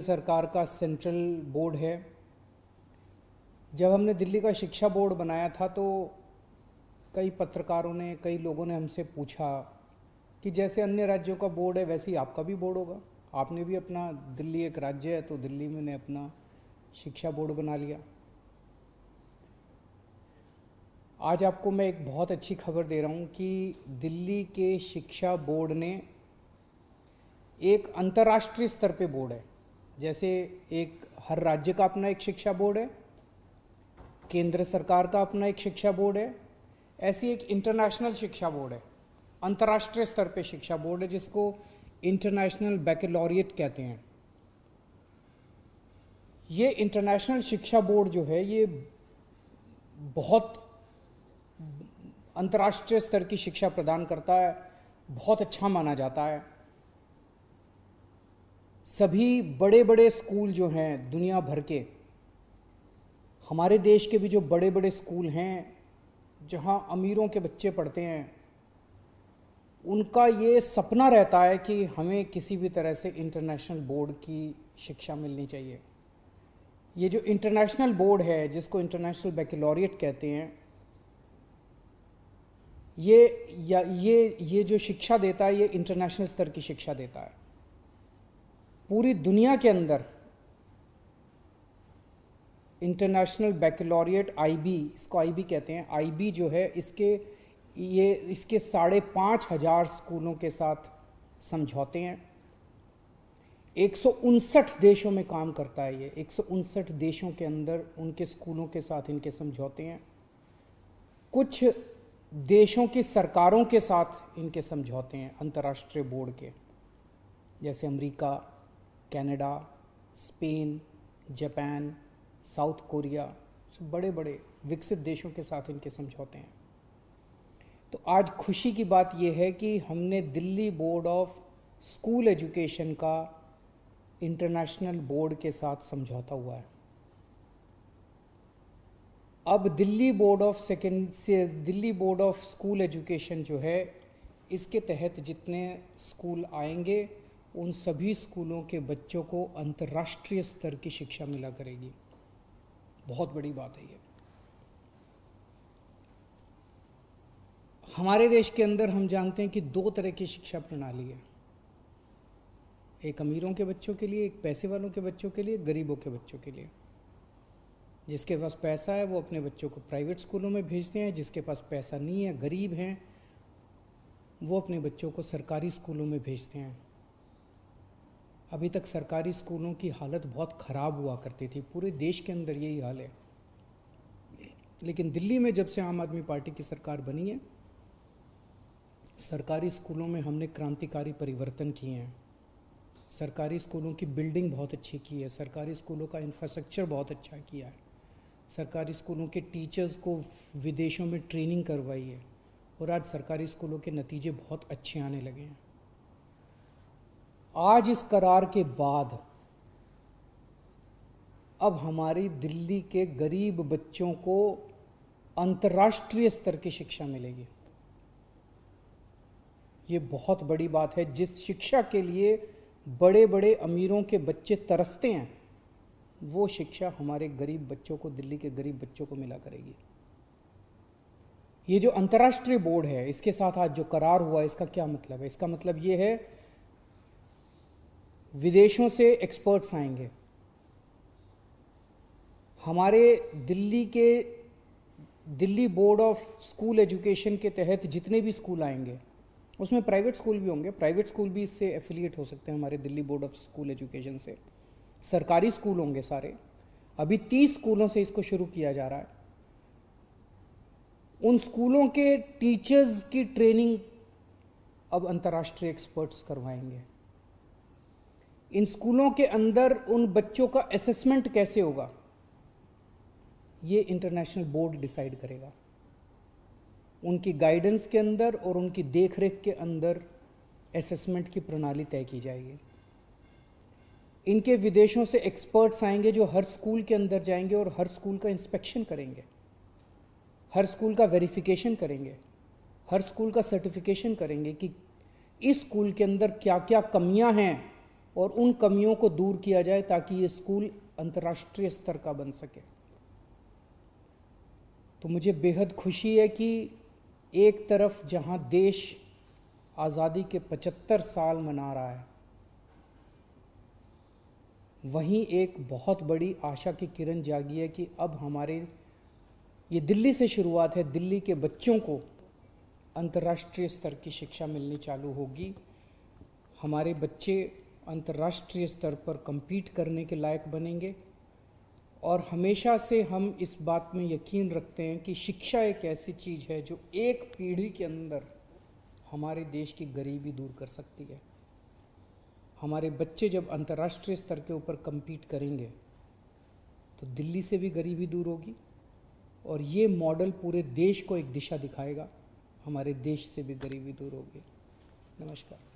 सरकार का central board है। जब हमने दिल्ली का शिक्षा बोर्ड बनाया था तो कई पत्रकारों ने, कई लोगों ने हमसे पूछा कि जैसे अन्य राज्यों का बोर्ड है वैसे ही आपका भी बोर्ड होगा। आपने भी अपना, दिल्ली एक राज्य है तो दिल्ली में ने अपना शिक्षा बोर्ड बना लिया। आज आपको मैं एक बहुत अच्छी खबर दे रहा हूँ कि दिल्ली के शिक्षा बोर्ड ने एक अंतर्राष्ट्रीय स्तर पे बोर्ड है। जैसे एक हर राज्य का अपना एक शिक्षा बोर्ड है, केंद्र सरकार का अपना एक शिक्षा बोर्ड है, ऐसी एक इंटरनेशनल शिक्षा बोर्ड है, अंतर्राष्ट्रीय स्तर पे शिक्षा बोर्ड है जिसको इंटरनेशनल बैकलॉरिएट कहते हैं। ये इंटरनेशनल शिक्षा बोर्ड जो है ये बहुत अंतर्राष्ट्रीय स्तर की शिक्षा प्रदान करता है, बहुत अच्छा माना जाता है। सभी बड़े बड़े स्कूल जो हैं दुनिया भर के, हमारे देश के भी जो बड़े बड़े स्कूल हैं जहां अमीरों के बच्चे पढ़ते हैं, उनका ये सपना रहता है कि हमें किसी भी तरह से इंटरनेशनल बोर्ड की शिक्षा मिलनी चाहिए। ये जो इंटरनेशनल बोर्ड है जिसको इंटरनेशनल बैकलॉरिएट कहते हैं, ये जो शिक्षा देता है ये इंटरनेशनल स्तर की शिक्षा देता है। पूरी दुनिया के अंदर इंटरनेशनल बैकलॉरिएट आईबी, इसको आईबी कहते हैं, आईबी जो है इसके 5,500 स्कूलों के साथ समझौते हैं। 159 देशों में काम करता है ये, 159 देशों के अंदर उनके स्कूलों के साथ इनके समझौते हैं। कुछ देशों की सरकारों के साथ इनके समझौते हैं अंतर्राष्ट्रीय बोर्ड के, जैसे America, Canada, Spain, Japan, south Korea, बड़े बड़े विकसित देशों के साथ इनके समझौते हैं। तो आज खुशी की बात यह है कि हमने Delhi board of school education का इंटरनेशनल बोर्ड के साथ समझौता हुआ है। अब Delhi board of school education जो है, इसके तहत जितने स्कूल आएंगे उन सभी स्कूलों के बच्चों को अंतर्राष्ट्रीय स्तर की शिक्षा मिला करेगी। बहुत बड़ी बात है ये। हमारे देश के अंदर हम जानते हैं कि 2 तरह की शिक्षा प्रणाली है, एक अमीरों के बच्चों के लिए, एक पैसे वालों के बच्चों के लिए, गरीबों के बच्चों के लिए। जिसके पास पैसा है वो अपने बच्चों को प्राइवेट स्कूलों में भेजते हैं, जिसके पास पैसा नहीं है, गरीब हैं, वो अपने बच्चों को सरकारी स्कूलों में भेजते हैं। अभी तक सरकारी स्कूलों की हालत बहुत ख़राब हुआ करती थी, पूरे देश के अंदर यही हाल है। लेकिन दिल्ली में जब से आम आदमी पार्टी की सरकार बनी है, सरकारी स्कूलों में हमने क्रांतिकारी परिवर्तन किए हैं। सरकारी स्कूलों की बिल्डिंग बहुत अच्छी की है, सरकारी स्कूलों का इंफ्रास्ट्रक्चर बहुत अच्छा किया है, सरकारी स्कूलों के टीचर्स को विदेशों में ट्रेनिंग करवाई है और आज सरकारी स्कूलों के नतीजे बहुत अच्छे आने लगे हैं। आज इस करार के बाद अब हमारी दिल्ली के गरीब बच्चों को अंतर्राष्ट्रीय स्तर की शिक्षा मिलेगी। ये बहुत बड़ी बात है। जिस शिक्षा के लिए बड़े बड़े अमीरों के बच्चे तरसते हैं, वो शिक्षा हमारे गरीब बच्चों को, दिल्ली के गरीब बच्चों को मिला करेगी। ये जो अंतर्राष्ट्रीय बोर्ड है, इसके साथ आज जो करार हुआ, इसका क्या मतलब है? इसका मतलब ये है विदेशों से एक्सपर्ट्स आएंगे। हमारे Delhi board of school education के तहत जितने भी स्कूल आएंगे, उसमें प्राइवेट स्कूल भी होंगे, प्राइवेट स्कूल भी इससे एफिलिएट हो सकते हैं हमारे Delhi board of school education से। सरकारी स्कूल होंगे सारे। अभी 30 स्कूलों से इसको शुरू किया जा रहा है। उन स्कूलों के टीचर्स की ट्रेनिंग अब अंतर्राष्ट्रीय एक्सपर्ट्स करवाएंगे। इन स्कूलों के अंदर उन बच्चों का असेसमेंट कैसे होगा, ये इंटरनेशनल बोर्ड डिसाइड करेगा। उनकी गाइडेंस के अंदर और उनकी देखरेख के अंदर असेसमेंट की प्रणाली तय की जाएगी। इनके विदेशों से एक्सपर्ट्स आएंगे जो हर स्कूल के अंदर जाएंगे और हर स्कूल का इंस्पेक्शन करेंगे, हर स्कूल का वेरिफिकेशन करेंगे, हर स्कूल का सर्टिफिकेशन करेंगे कि इस स्कूल के अंदर क्या क्या कमियां हैं और उन कमियों को दूर किया जाए ताकि ये स्कूल अंतर्राष्ट्रीय स्तर का बन सके। तो मुझे बेहद खुशी है कि एक तरफ जहां देश आज़ादी के 75 साल मना रहा है, वहीं एक बहुत बड़ी आशा की किरण जागी है कि अब हमारे, ये दिल्ली से शुरुआत है, दिल्ली के बच्चों को अंतर्राष्ट्रीय स्तर की शिक्षा मिलनी चालू होगी। हमारे बच्चे अंतर्राष्ट्रीय स्तर पर compete करने के लायक बनेंगे। और हमेशा से हम इस बात में यकीन रखते हैं कि शिक्षा एक ऐसी चीज़ है जो एक पीढ़ी के अंदर हमारे देश की गरीबी दूर कर सकती है। हमारे बच्चे जब अंतर्राष्ट्रीय स्तर के ऊपर compete करेंगे तो दिल्ली से भी गरीबी दूर होगी और ये मॉडल पूरे देश को एक दिशा दिखाएगा, हमारे देश से भी गरीबी दूर होगी। नमस्कार।